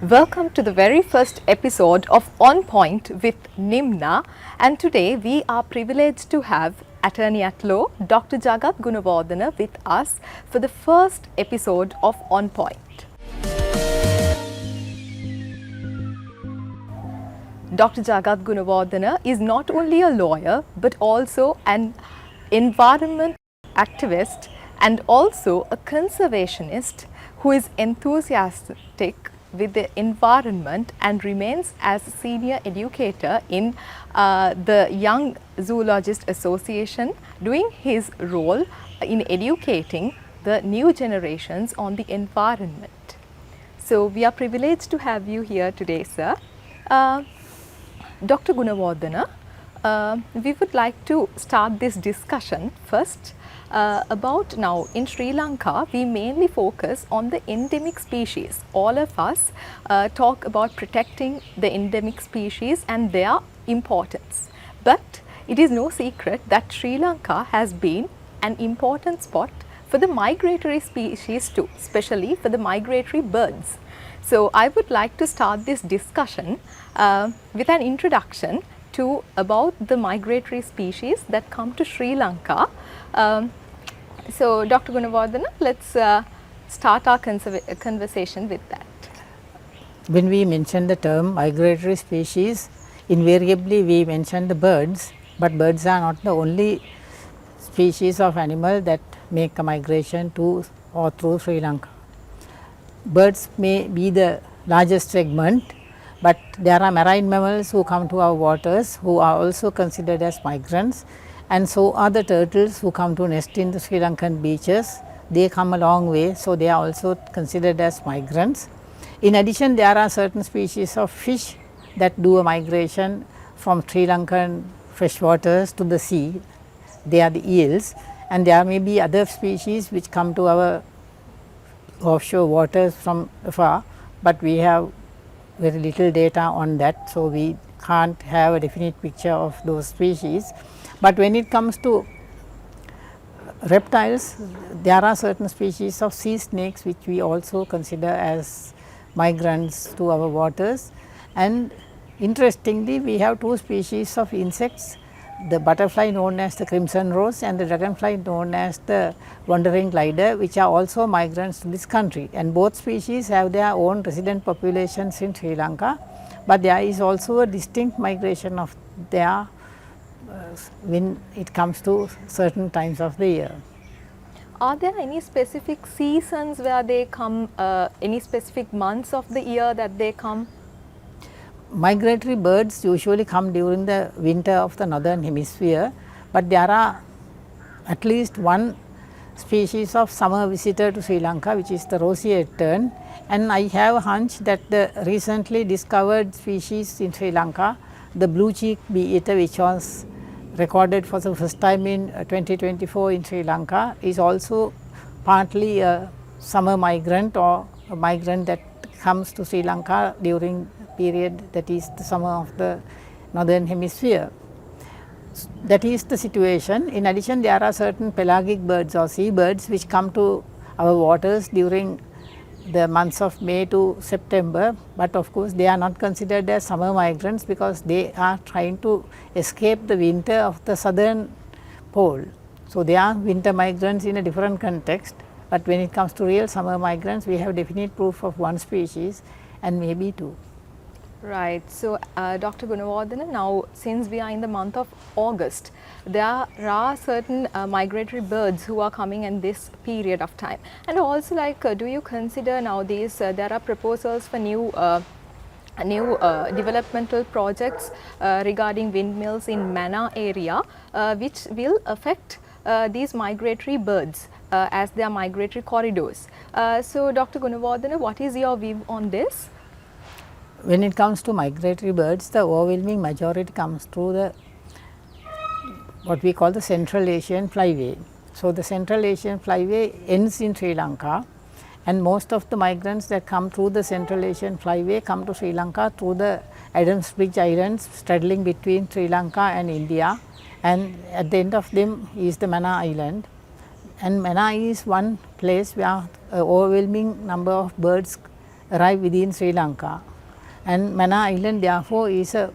Welcome to the very first episode of On Point with Nimna, and today we are privileged to have Attorney at Law Dr. Jagath Gunawardane with us for the first episode of On Point. Dr. Jagath Gunawardane is not only a lawyer but also an environment activist and also a conservationist who is enthusiastic with the environment and remains as a senior educator in the Young Zoologist Association, doing his role in educating the new generations on the environment. So we are privileged to have you here today, sir. Dr. Gunawardane, we would like to start this discussion first about now in Sri Lanka. We mainly focus on the endemic species. All of us talk about protecting the endemic species and their importance. But it is no secret that Sri Lanka has been an important spot for the migratory species too, especially for the migratory birds. So I would like to start this discussion with an introduction to about the migratory species that come to Sri Lanka. So Dr. Gunawardane, let's start our conversation with that. When we mention the term migratory species, invariably we mention the birds, but birds are not the only species of animal that make a migration to or through Sri Lanka. Birds may be the largest segment, but there are marine mammals who come to our waters who are also considered as migrants, and so are the turtles who come to nest in the Sri Lankan beaches. They come a long way, so they are also considered as migrants. In addition, there are certain species of fish that do a migration from Sri Lankan freshwaters to the sea. They are the eels, and there may be other species which come to our offshore waters from afar, but we have very little data on that, so we can't have a definite picture of those species. But when it comes to reptiles, there are certain species of sea snakes which we also consider as migrants to our waters. And interestingly, we have two species of insects, the butterfly known as the crimson rose and the dragonfly known as the wandering glider, which are also migrants to this country, and both species have their own resident populations in Sri Lanka, but there is also a distinct migration of their when it comes to certain times of the year. Are there any specific seasons where they come, any specific months of the year that they come? Migratory birds usually come during the winter of the northern hemisphere, but there are at least one species of summer visitor to Sri Lanka, which is the roseate tern, and I have a hunch that the recently discovered species in Sri Lanka, the blue cheek bee eater, which was recorded for the first time in 2024 in Sri Lanka, is also partly a summer migrant or a migrant that comes to Sri Lanka during period that is the summer of the northern hemisphere. That is the situation. In addition, there are certain pelagic birds or sea birds which come to our waters during the months of May to September, but of course they are not considered as summer migrants because they are trying to escape the winter of the southern pole. So they are winter migrants in a different context, but when it comes to real summer migrants, we have definite proof of one species and maybe two. Right. So, Dr. Gunawardane, now since we are in the month of August, there are certain migratory birds who are coming in this period of time. And also, like, do you consider nowadays there are proposals for new developmental projects regarding windmills in Mannar area, which will affect these migratory birds as their migratory corridors. So, Dr. Gunawardane, what is your view on this? When it comes to migratory birds, the overwhelming majority comes through the what we call the Central Asian flyway. So the Central Asian flyway ends in Sri Lanka, and most of the migrants that come through the Central Asian flyway come to Sri Lanka through the Adams Bridge Islands straddling between Sri Lanka and India, and at the end of them is the Mannar Island. And Mannar is one place where overwhelming number of birds arrive within Sri Lanka, and Manna Island therefore is a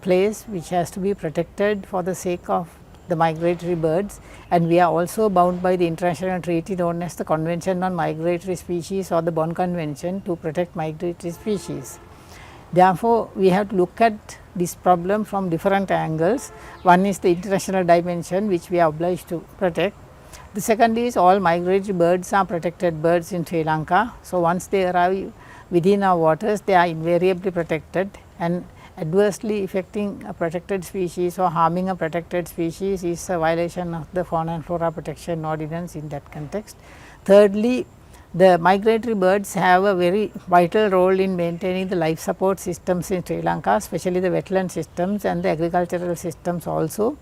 place which has to be protected for the sake of the migratory birds, and we are also bound by the international treaty known as the Convention on Migratory Species or the Bonn Convention to protect migratory species. Therefore, we have to look at this problem from different angles. One is the international dimension which we are obliged to protect. The second is all migratory birds are protected birds in Sri Lanka. So, once they arrive within our waters, they are invariably protected, and adversely affecting a protected species or harming a protected species is a violation of the Fauna and Flora Protection Ordinance in that context. Thirdly, the migratory birds have a very vital role in maintaining the life support systems in Sri Lanka, especially the wetland systems and the agricultural systems also,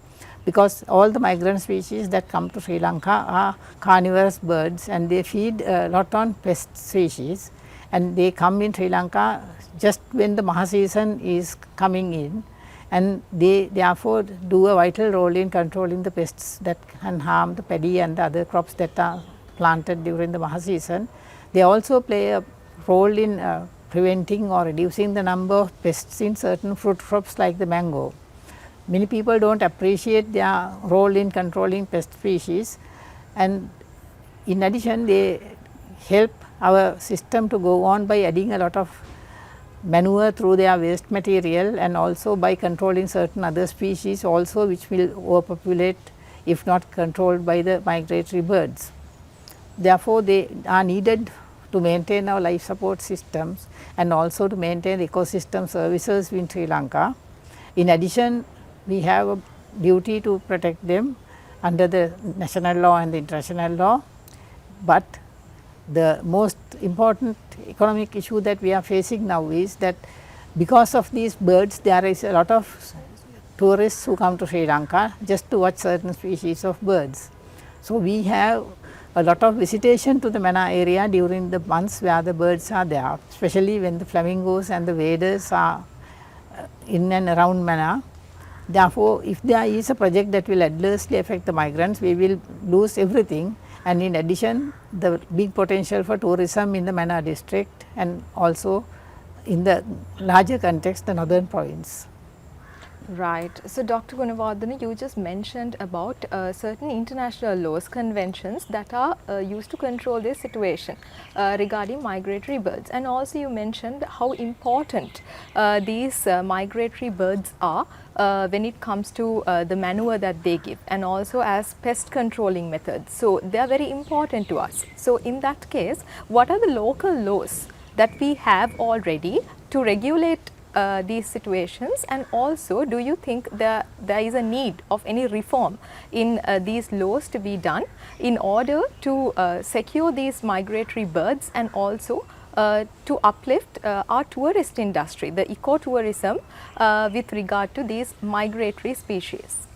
because all the migrant species that come to Sri Lanka are carnivorous birds, and they feed a lot on pest species, and they come in Sri Lanka just when the Maha season is coming in, and they therefore do a vital role in controlling the pests that can harm the paddy and the other crops that are planted during the Maha season. They also play a role in preventing or reducing the number of pests in certain fruit crops like the mango. Many people do not appreciate their role in controlling pest species, and in addition they help our system to go on by adding a lot of manure through their waste material, and also by controlling certain other species also which will overpopulate if not controlled by the migratory birds. Therefore, they are needed to maintain our life support systems and also to maintain ecosystem services in Sri Lanka. In addition, we have a duty to protect them under the national law and the international law, but the most important economic issue that we are facing now is that because of these birds, there is a lot of tourists who come to Sri Lanka just to watch certain species of birds. So, we have a lot of visitation to the Manna area during the months where the birds are there, especially when the flamingos and the waders are in and around Manna. Therefore, if there is a project that will adversely affect the migrants, we will lose everything, and in addition the big potential for tourism in the Manna district and also in the larger context the northern province. Right. So, Dr. Gunawardane, you just mentioned about certain international laws, conventions that are used to control this situation regarding migratory birds, and also you mentioned how important these migratory birds are when it comes to the manure that they give, and also as pest controlling methods. So, they are very important to us. So, in that case, what are the local laws that we have already to regulate these situations, and also do you think there is a need of any reform in these laws to be done in order to secure these migratory birds, and also to uplift our tourist industry, the ecotourism with regard to these migratory species?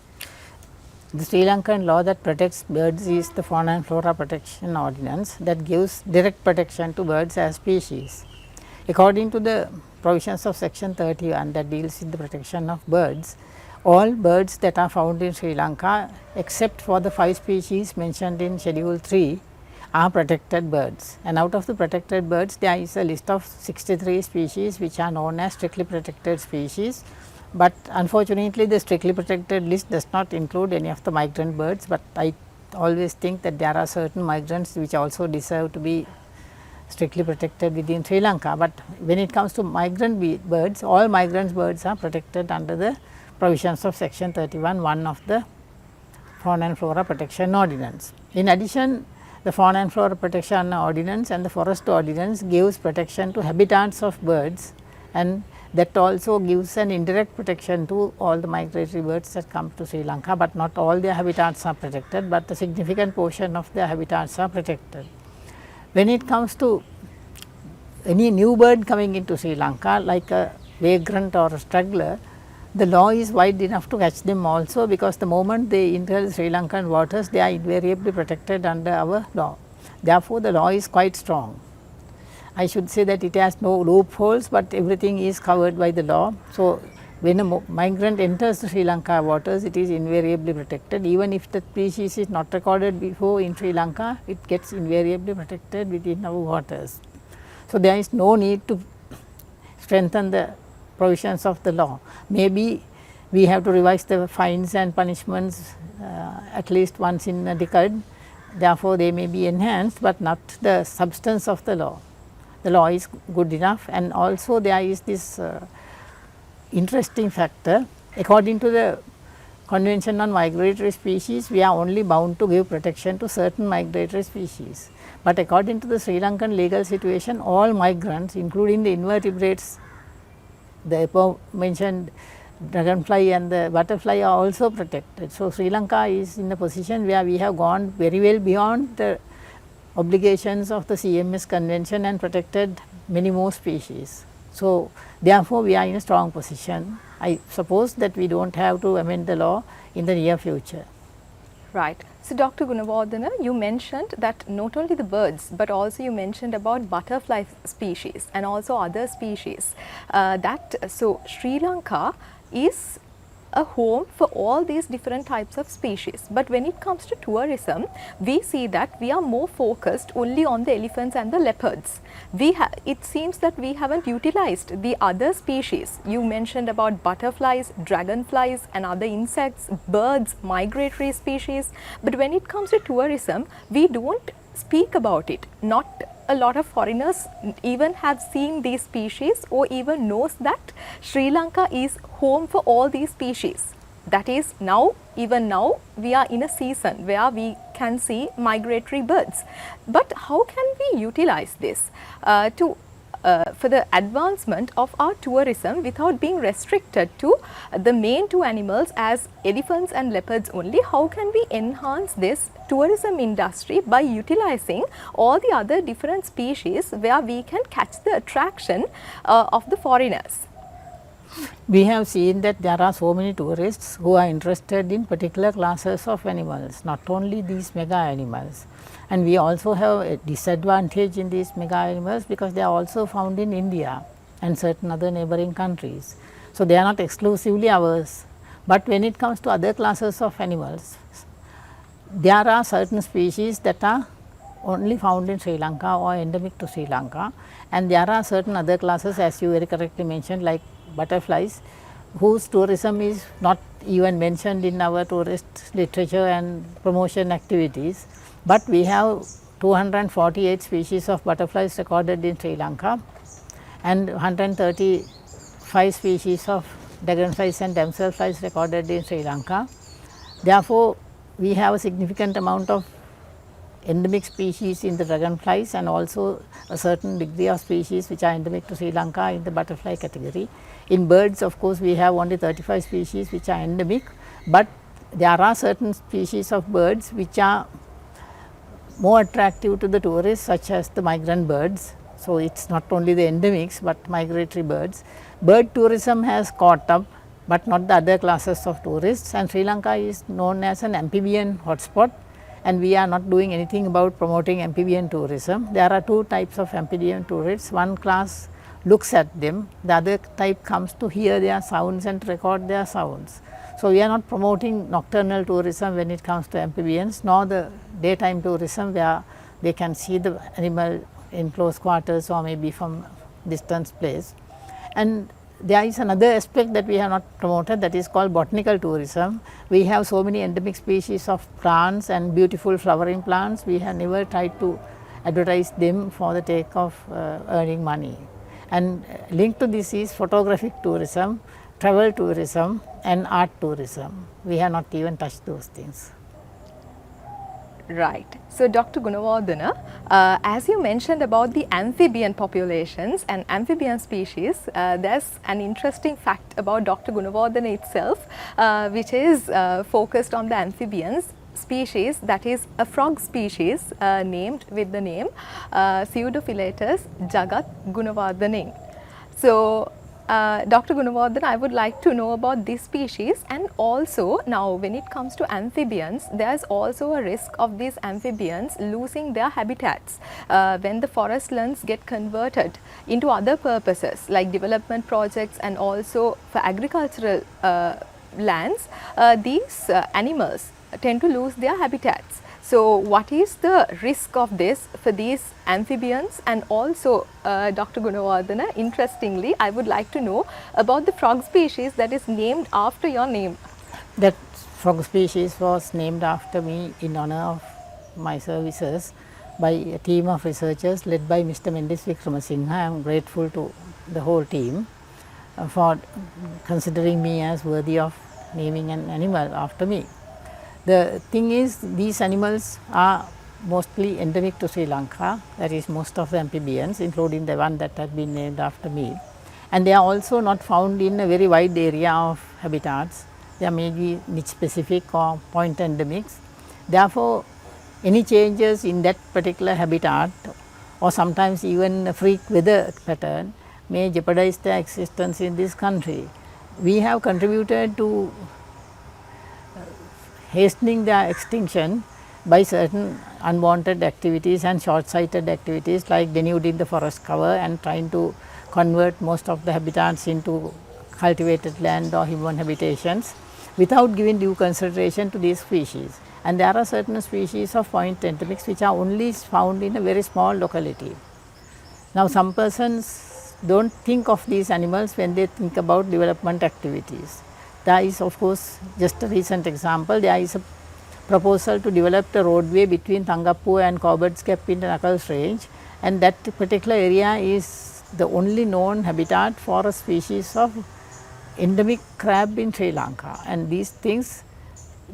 The Sri Lankan law that protects birds is the Fauna and Flora Protection Ordinance that gives direct protection to birds as species. According to the provisions of section 31 that deals with the protection of birds, all birds that are found in Sri Lanka except for the 5 species mentioned in schedule 3 are protected birds, and out of the protected birds there is a list of 63 species which are known as strictly protected species, but unfortunately the strictly protected list does not include any of the migrant birds, but I always think that there are certain migrants which also deserve to be strictly protected within Sri Lanka. But when it comes to migrant birds, all migrant birds are protected under the provisions of section 31(1) of the Fauna and Flora Protection Ordinance. In addition, the Fauna and Flora Protection Ordinance and the Forest Ordinance gives protection to habitats of birds, and that also gives an indirect protection to all the migratory birds that come to Sri Lanka, but not all their habitats are protected, but a significant portion of their habitats are protected. When it comes to any new bird coming into Sri Lanka like a vagrant or a straggler, the law is wide enough to catch them also, because the moment they enter Sri Lankan waters, they are invariably protected under our law. Therefore, the law is quite strong. I should say that it has no loopholes, but everything is covered by the law. So, when a migrant enters the Sri Lanka waters, it is invariably protected. Even if the species is not recorded before in Sri Lanka, it gets invariably protected within our waters. So, there is no need to strengthen the provisions of the law. Maybe we have to revise the fines and punishments at least once in a decade, therefore, they may be enhanced, but not the substance of the law. The law is good enough, and also there is this interesting factor. According to the Convention on Migratory Species, we are only bound to give protection to certain migratory species. But according to the Sri Lankan legal situation, all migrants, including the invertebrates, the above mentioned dragonfly and the butterfly, are also protected. So, Sri Lanka is in a position where we have gone very well beyond the obligations of the CMS convention and protected many more species. So, therefore, we are in a strong position. I suppose that we do not have to amend the law in the near future. Right. So, Dr. Gunawardane, you mentioned that not only the birds, but also you mentioned about butterfly species and also other species. So, Sri Lanka is a home for all these different types of species. But when it comes to tourism, we see that we are more focused only on the elephants and the leopards. It seems that we haven't utilized the other species. You mentioned about butterflies, dragonflies and other insects, birds, migratory species. But when it comes to tourism, we don't speak about it. Not a lot of foreigners even have seen these species or even knows that Sri Lanka is home for all these species. That is now, even now we are in a season where we can see migratory birds. But how can we utilize this for the advancement of our tourism without being restricted to the main two animals as elephants and leopards only? How can we enhance this tourism industry by utilizing all the other different species where we can catch the attraction of the foreigners? We have seen that there are so many tourists who are interested in particular classes of animals, not only these mega animals. And we also have a disadvantage in these mega animals because they are also found in India and certain other neighboring countries. So, they are not exclusively ours, but when it comes to other classes of animals, there are certain species that are only found in Sri Lanka or endemic to Sri Lanka, and there are certain other classes, as you very correctly mentioned, like butterflies, whose tourism is not even mentioned in our tourist literature and promotion activities. But we have 248 species of butterflies recorded in Sri Lanka and 135 species of dragonflies and damselflies recorded in Sri Lanka. Therefore, we have a significant amount of endemic species in the dragonflies and also a certain degree of species which are endemic to Sri Lanka in the butterfly category. In birds, of course, we have only 35 species which are endemic, but there are certain species of birds which are more attractive to the tourists, such as the migrant birds. So, it is not only the endemics, but migratory birds. Bird tourism has caught up, but not the other classes of tourists, and Sri Lanka is known as an amphibian hotspot, and we are not doing anything about promoting amphibian tourism. There are two types of amphibian tourists. One class looks at them, the other type comes to hear their sounds and record their sounds. So, we are not promoting nocturnal tourism when it comes to amphibians, nor the daytime tourism where they can see the animal in close quarters or maybe from distance place. And there is another aspect that we have not promoted, that is called botanical tourism. We have so many endemic species of plants and beautiful flowering plants. We have never tried to advertise them for the sake of earning money. And linked to this is photographic tourism, travel tourism and art tourism. We have not even touched those things. Right. So, Dr. Gunawardane, as you mentioned about the amphibian populations and amphibian species, there is an interesting fact about Dr. Gunawardane itself, which is focused on the amphibians species, that is a frog species named with the name Pseudophylatus Jagath Gunawardane. So, Dr. Gunawardane, I would like to know about this species, and also now when it comes to amphibians, there is also a risk of these amphibians losing their habitats when the forest lands get converted into other purposes like development projects and also for agricultural lands. These animals tend to lose their habitats. So what is the risk of this for these amphibians? And also, Dr. Gunawardane, interestingly, I would like to know about the frog species that is named after your name. That frog species was named after me in honor of my services by a team of researchers led by Mr. Mendis Wickramasinghe. I am grateful to the whole team for considering me as worthy of naming an animal after me. The thing is, these animals are mostly endemic to Sri Lanka, that is most of the amphibians, including the one that had been named after me. And they are also not found in a very wide area of habitats. They are maybe niche specific or point endemics. Therefore, any changes in that particular habitat or sometimes even a freak weather pattern may jeopardize their existence in this country. We have contributed to hastening their extinction by certain unwanted activities and short-sighted activities like denuding the forest cover and trying to convert most of the habitats into cultivated land or human habitations without giving due consideration to these species. And there are certain species of point endemics which are only found in a very small locality. Now, some persons do not think of these animals when they think about development activities. There is of course just a recent example, there is a proposal to develop the roadway between Thangappuwa and Corbett's Gap in the Knuckles range, and that particular area is the only known habitat for a species of endemic crab in Sri Lanka. And these things,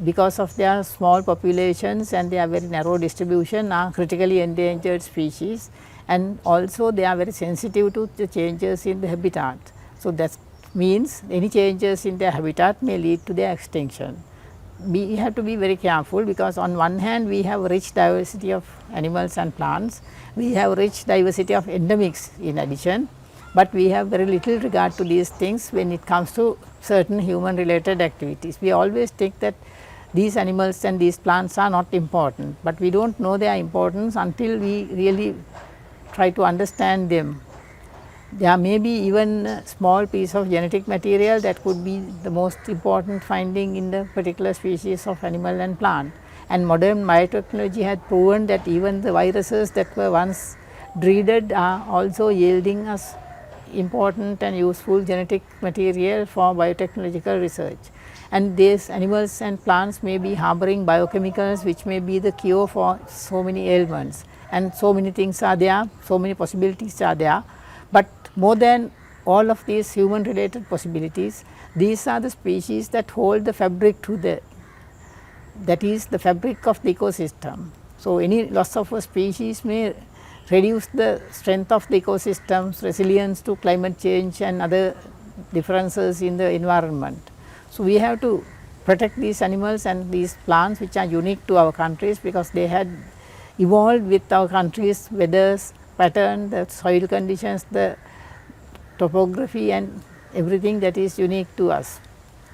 because of their small populations and their very narrow distribution, are critically endangered species, and also they are very sensitive to the changes in the habitat. So, that means any changes in their habitat may lead to their extinction. We have to be very careful, because on one hand we have rich diversity of animals and plants, we have rich diversity of endemics in addition, but we have very little regard to these things when it comes to certain human related activities. We always think that these animals and these plants are not important, but we do not know their importance until we really try to understand them. There may be even a small piece of genetic material that could be the most important finding in the particular species of animal and plant. And modern biotechnology has proven that even the viruses that were once dreaded are also yielding us important and useful genetic material for biotechnological research. And these animals and plants may be harboring biochemicals which may be the cure for so many ailments, and so many things are there, so many possibilities are there. But more than all of these human related possibilities, these are the species that hold the fabric to the, that is the fabric of the ecosystem. So, any loss of a species may reduce the strength of the ecosystem's resilience to climate change and other differences in the environment. So, we have to protect these animals and these plants which are unique to our countries, because they had evolved with our country's weathers pattern, the soil conditions, the topography and everything that is unique to us.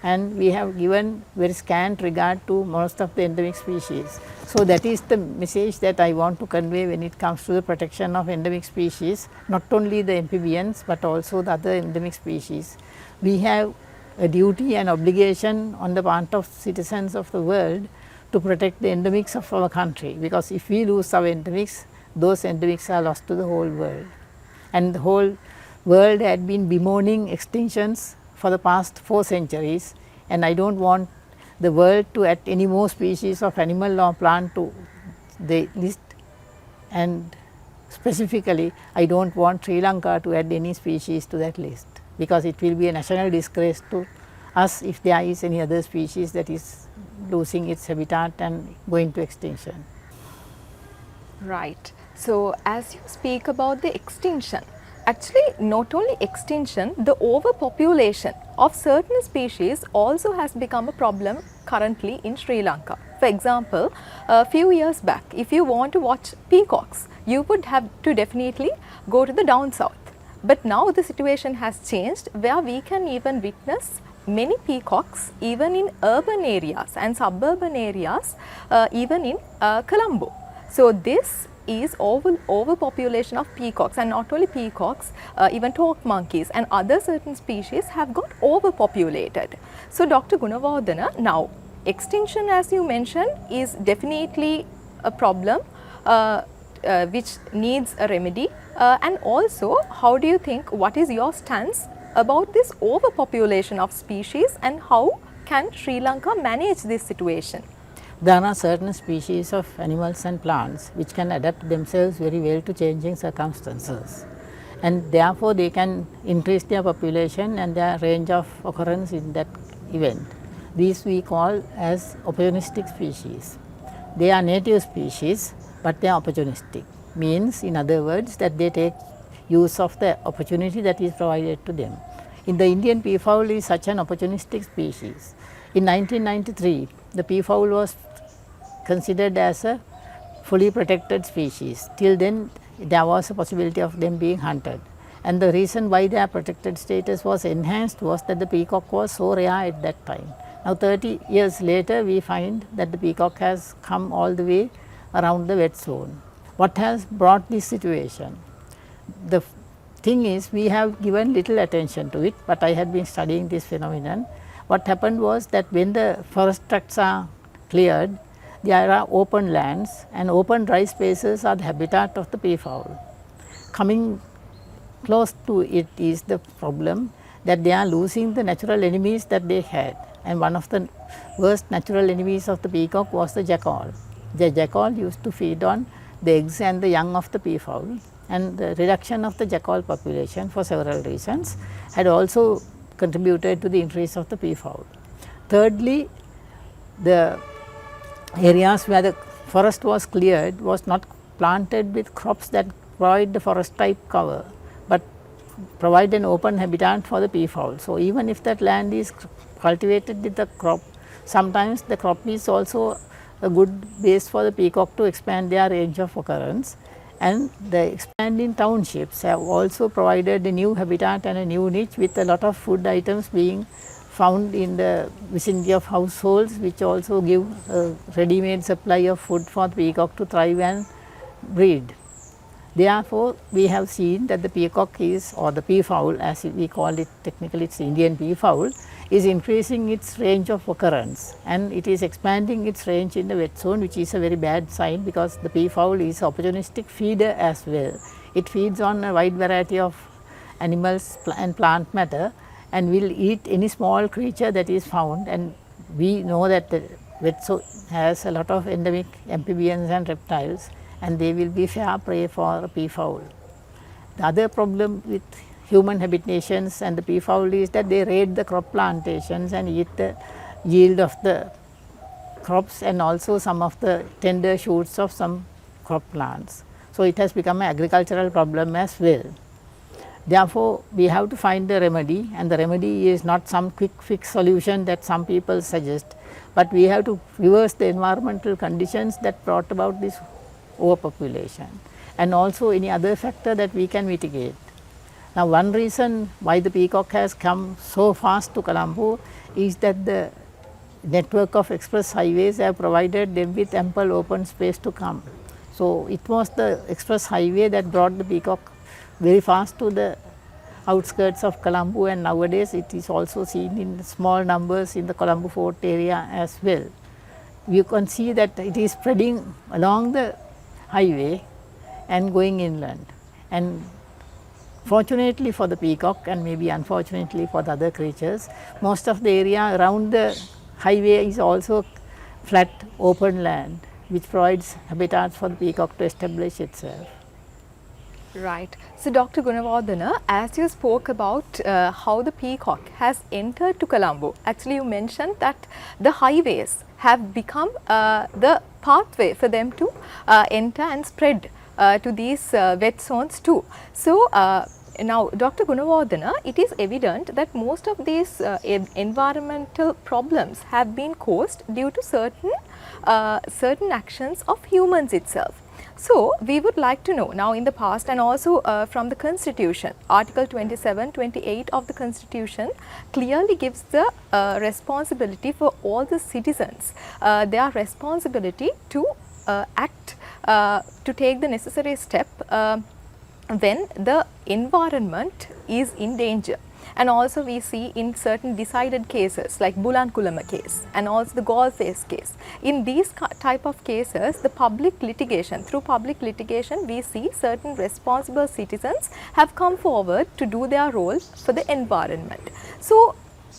And we have given very scant regard to most of the endemic species. So, that is the message that I want to convey when it comes to the protection of endemic species, not only the amphibians, but also the other endemic species. We have a duty and obligation on the part of citizens of the world to protect the endemics of our country, because if we lose our endemics, those endemics are lost to the whole world. And the whole world had been bemoaning extinctions for the past 4 centuries, and I do not want the world to add any more species of animal or plant to the list, and specifically I do not want Sri Lanka to add any species to that list, because it will be a national disgrace to us if there is any other species that is losing its habitat and going to extinction. Right. So, as you speak about the extinction, actually not only extinction, the overpopulation of certain species also has become a problem currently in Sri Lanka. For example, a few years back, if you want to watch peacocks, you would have to definitely go to the down south. But now the situation has changed, where we can even witness many peacocks even in urban areas and suburban areas, even in Colombo. So, this is overpopulation of peacocks, and not only peacocks, even torque monkeys and other certain species have got overpopulated. So, Dr. Gunawardane, now extinction, as you mentioned, is definitely a problem which needs a remedy, and also how do you think, what is your stance about this overpopulation of species and how can Sri Lanka manage this situation? There are certain species of animals and plants which can adapt themselves very well to changing circumstances, and therefore they can increase their population and their range of occurrence in that event. These we call as opportunistic species. They are native species, but they are opportunistic, means in other words that they take use of the opportunity that is provided to them. In the Indian peafowl is such an opportunistic species. In 1993, the peafowl was considered as a fully protected species. Till then, there was a possibility of them being hunted. And the reason why their protected status was enhanced was that the peacock was so rare at that time. Now 30 years later, we find that the peacock has come all the way around the wet zone. What has brought this situation? The thing is, we have given little attention to it, but I had been studying this phenomenon. What happened was that when the forest tracts are cleared, there are open lands, and open dry spaces are the habitat of the peafowl. Coming close to it is the problem that they are losing the natural enemies that they had, and one of the worst natural enemies of the peacock was the jackal. The jackal used to feed on the eggs and the young of the peafowl, and the reduction of the jackal population for several reasons had also contributed to the increase of the peafowl. Thirdly, the areas where the forest was cleared was not planted with crops that provide the forest type cover, but provide an open habitat for the peafowl. So, even if that land is cultivated with the crop, sometimes the crop is also a good base for the peacock to expand their range of occurrence, and the expanding townships have also provided a new habitat and a new niche with a lot of food items being found in the vicinity of households, which also give a ready-made supply of food for the peacock to thrive and breed. Therefore, we have seen that the peacock is, or the peafowl as we call it, technically it is Indian peafowl, is increasing its range of occurrence, and it is expanding its range in the wet zone, which is a very bad sign, because the peafowl is opportunistic feeder as well. It feeds on a wide variety of animals and plant matter, and will eat any small creature that is found, and we know that the wet zone has a lot of endemic amphibians and reptiles, and they will be fair prey for a peafowl. The other problem with human habitations and the peafowl is that they raid the crop plantations and eat the yield of the crops, and also some of the tender shoots of some crop plants. So, it has become an agricultural problem as well. Therefore, we have to find a remedy, and the remedy is not some quick fix solution that some people suggest, but we have to reverse the environmental conditions that brought about this overpopulation, and also any other factor that we can mitigate. Now, one reason why the peacock has come so fast to Colombo is that the network of express highways have provided them with ample open space to come. So, it was the express highway that brought the peacock very fast to the outskirts of Colombo, and nowadays it is also seen in small numbers in the Colombo Fort area as well. You can see that it is spreading along the highway and going inland, and fortunately for the peacock and maybe unfortunately for the other creatures, most of the area around the highway is also flat open land, which provides habitats for the peacock to establish itself. Right. So, Dr. Gunawardane, as you spoke about how the peacock has entered to Colombo, actually you mentioned that the highways have become the pathway for them to enter and spread to these wet zones too. So, now Dr. Gunawardane, it is evident that most of these environmental problems have been caused due to certain actions of humans itself. So, we would like to know now, in the past and also from the Constitution, Article 27, 28 of the Constitution clearly gives the responsibility for all the citizens, their responsibility to act, to take the necessary step when the environment is in danger. And also we see in certain decided cases like Bulankulama case and also the Golface case. In these type of cases, the public litigation, through public litigation, we see certain responsible citizens have come forward to do their role for the environment. So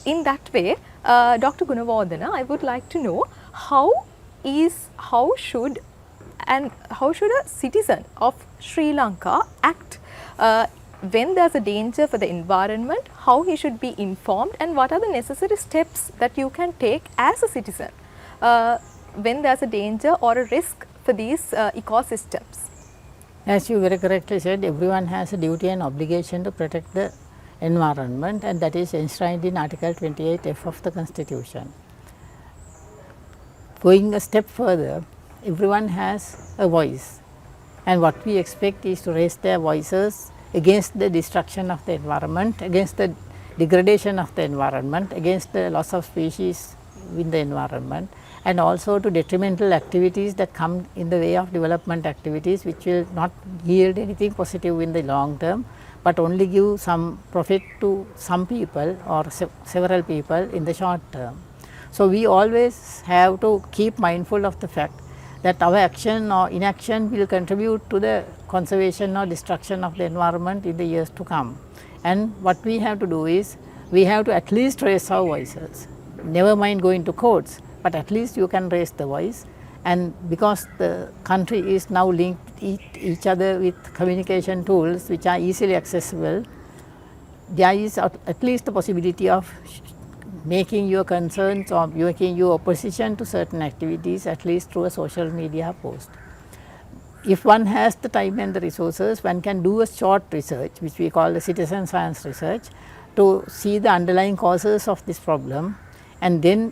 in that way, Dr. Gunawardane, I would like to know how should a citizen of Sri Lanka act when there is a danger for the environment, how he should be informed, and what are the necessary steps that you can take as a citizen when there is a danger or a risk for these ecosystems. As you very correctly said, everyone has a duty and obligation to protect the environment, and that is enshrined in Article 28F of the Constitution. Going a step further, everyone has a voice, and what we expect is to raise their voices against the destruction of the environment, against the degradation of the environment, against the loss of species in the environment, and also to detrimental activities that come in the way of development activities, which will not yield anything positive in the long term, but only give some profit to some people or several people in the short term. So, we always have to keep mindful of the fact that our action or inaction will contribute to the conservation or destruction of the environment in the years to come. And what we have to do is, we have to at least raise our voices, never mind going to courts, but at least you can raise the voice. And because the country is now linked each other with communication tools which are easily accessible, there is at least the possibility of making your concerns or making your opposition to certain activities at least through a social media post. If one has the time and the resources, one can do a short research, which we call the citizen science research, to see the underlying causes of this problem and then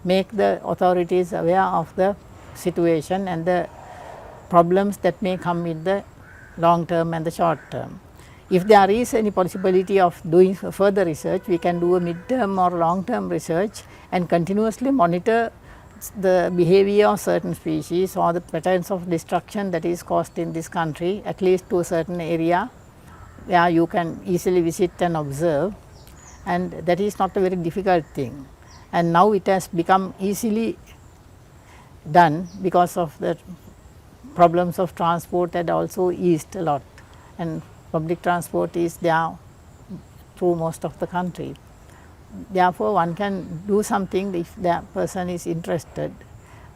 make the authorities aware of the situation and the problems that may come in the long term and the short term. If there is any possibility of doing further research, we can do a mid-term or long-term research and continuously monitor the behavior of certain species or the patterns of destruction that is caused in this country, at least to a certain area where you can easily visit and observe, and that is not a very difficult thing. And now it has become easily done because of the problems of transport had also eased a lot, and public transport is there through most of the country. Therefore, one can do something if the person is interested,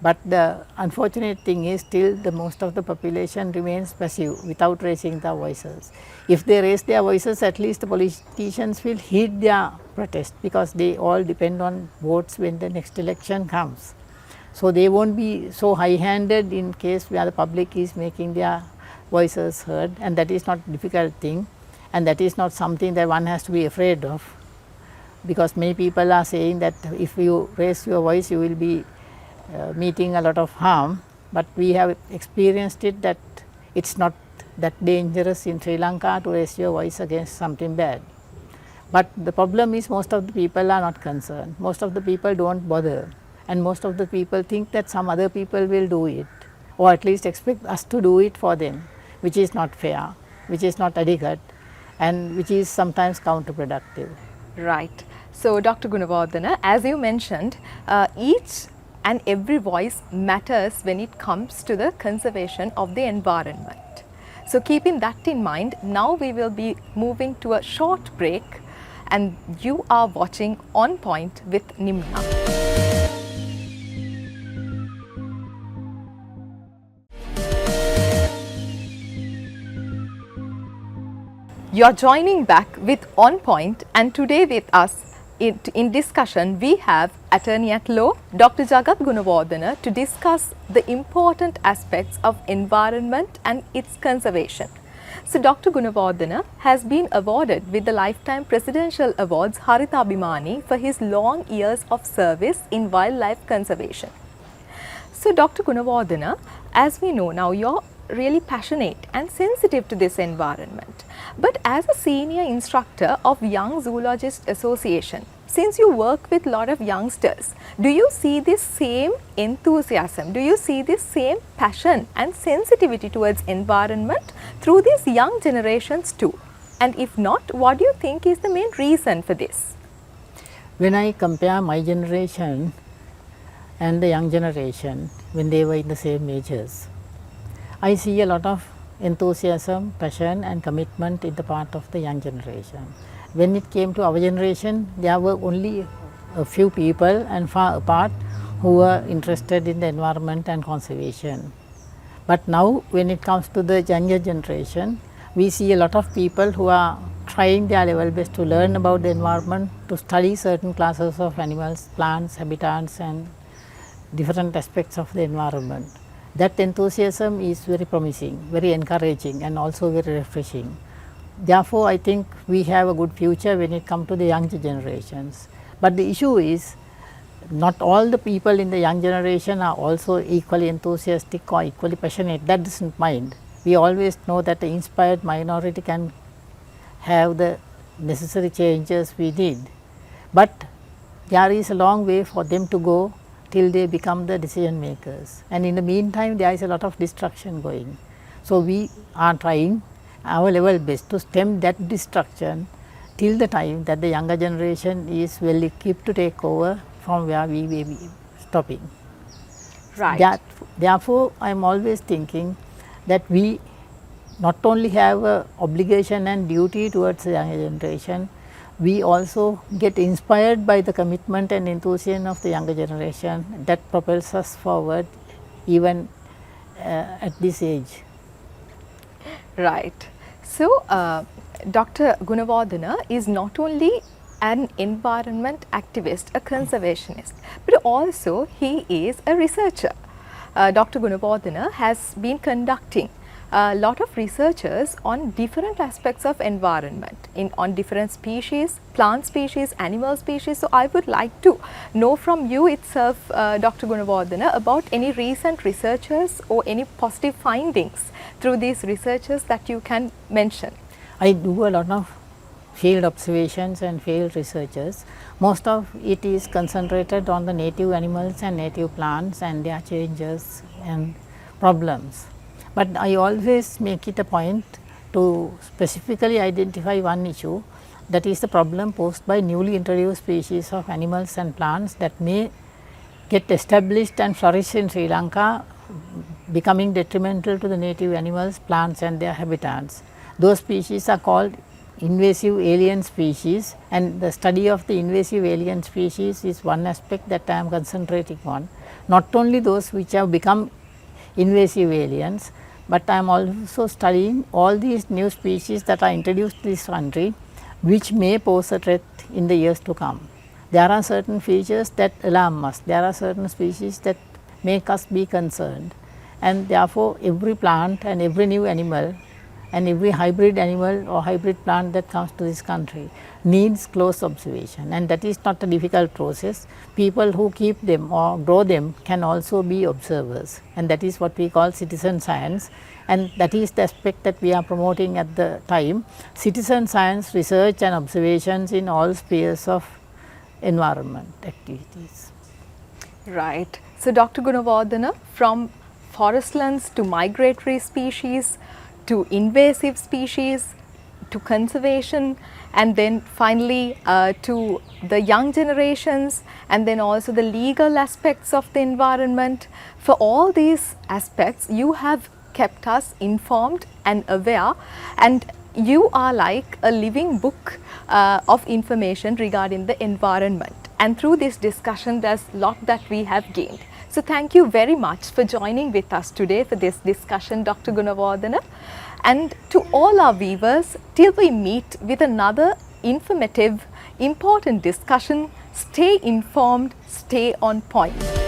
but the unfortunate thing is still the most of the population remains passive without raising their voices. If they raise their voices, at least the politicians will heed their protest, because they all depend on votes when the next election comes. So, they will not be so high handed in case where the public is making their voices heard, and that is not a difficult thing, and that is not something that one has to be afraid of, because many people are saying that if you raise your voice you will be meeting a lot of harm, but we have experienced it that it is not that dangerous in Sri Lanka to raise your voice against something bad. But the problem is most of the people are not concerned, most of the people do not bother, and most of the people think that some other people will do it, or at least expect us to do it for them, which is not fair, which is not adequate, and which is sometimes counterproductive. Right. So, Dr. Gunawardane, as you mentioned, each and every voice matters when it comes to the conservation of the environment. So, keeping that in mind, now we will be moving to a short break, and you are watching On Point with Nimna. You are joining back with On Point, and today with us in discussion we have Attorney at Law Dr. Jagath Gunawardane to discuss the important aspects of environment and its conservation. So, Dr. Gunawardane has been awarded with the Lifetime Presidential Awards Harita Abhimani for his long years of service in wildlife conservation. So, Dr. Gunawardane, as we know now, you are really passionate and sensitive to this environment. But as a senior instructor of Young Zoologist Association, since you work with a lot of youngsters, do you see this same enthusiasm, do you see this same passion and sensitivity towards environment through these young generations too? And if not, what do you think is the main reason for this? When I compare my generation and the young generation when they were in the same ages, I see a lot of enthusiasm, passion and commitment in the part of the young generation. When it came to our generation, there were only a few people and far apart who were interested in the environment and conservation. But now when it comes to the younger generation, we see a lot of people who are trying their level best to learn about the environment, to study certain classes of animals, plants, habitats and different aspects of the environment. That enthusiasm is very promising, very encouraging and also very refreshing. Therefore, I think we have a good future when it comes to the younger generations. But the issue is, not all the people in the young generation are also equally enthusiastic or equally passionate. That doesn't mind. We always know that the inspired minority can have the necessary changes we need. But there is a long way for them to go till they become the decision makers, and in the meantime there is a lot of destruction going. So, we are trying our level best to stem that destruction till the time that the younger generation is well equipped to take over from where we may be stopping. Right. Therefore, I am always thinking that we not only have a obligation and duty towards the younger generation, we also get inspired by the commitment and enthusiasm of the younger generation that propels us forward even at this age. Right. So, Dr. Gunawardane is not only an environment activist, a conservationist, but also he is a researcher. Dr. Gunawardane has been conducting a lot of researches on different aspects of environment, on different species, plant species, animal species. So, I would like to know from you itself, Dr. Gunawardane, about any recent researches or any positive findings through these researches that you can mention. I do a lot of field observations and field researches. Most of it is concentrated on the native animals and native plants and their changes and problems. But I always make it a point to specifically identify one issue, that is the problem posed by newly introduced species of animals and plants that may get established and flourish in Sri Lanka, becoming detrimental to the native animals, plants and their habitats. Those species are called invasive alien species, and the study of the invasive alien species is one aspect that I am concentrating on. Not only those which have become invasive aliens, but I am also studying all these new species that are introduced to this country, which may pose a threat in the years to come. There are certain features that alarm us, there are certain species that make us be concerned, and therefore, every plant and every new animal and every hybrid animal or hybrid plant that comes to this country needs close observation, and that is not a difficult process. People who keep them or grow them can also be observers, and that is what we call citizen science, and that is the aspect that we are promoting at the time. Citizen science research and observations in all spheres of environment activities. Right. So, Dr. Gunawardane, from forestlands to migratory species to invasive species to conservation, and then finally to the young generations, and then also the legal aspects of the environment. For all these aspects, you have kept us informed and aware, and you are like a living book of information regarding the environment. And through this discussion, there's a lot that we have gained. So, thank you very much for joining with us today for this discussion, Dr. Gunawardane. And to all our viewers, till we meet with another informative, important discussion, stay informed, stay on point.